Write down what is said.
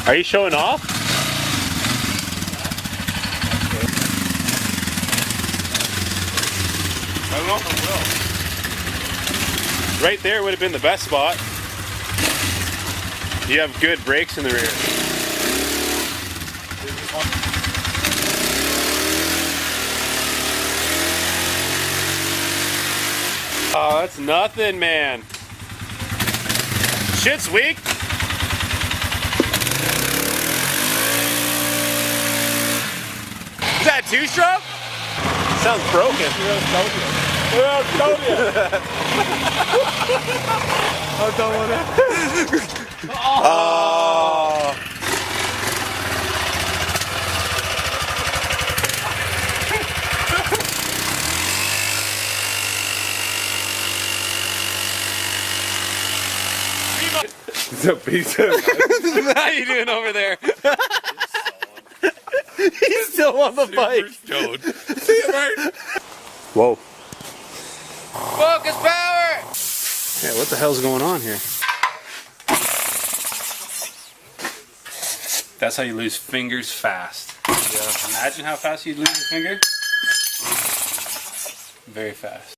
Are you showing off? I don't know if it will. Right there would have been the best spot. You have good brakes in the rear. Oh, that's nothing, man. Shit's weak. Is that two-stroke? Sounds broken. Oh. How you doing over there? He's still on the bike. Whoa. Focus power! Yeah, what the hell's going on here? That's how you lose fingers fast. Yeah. Imagine how fast you'd lose a finger. Very fast.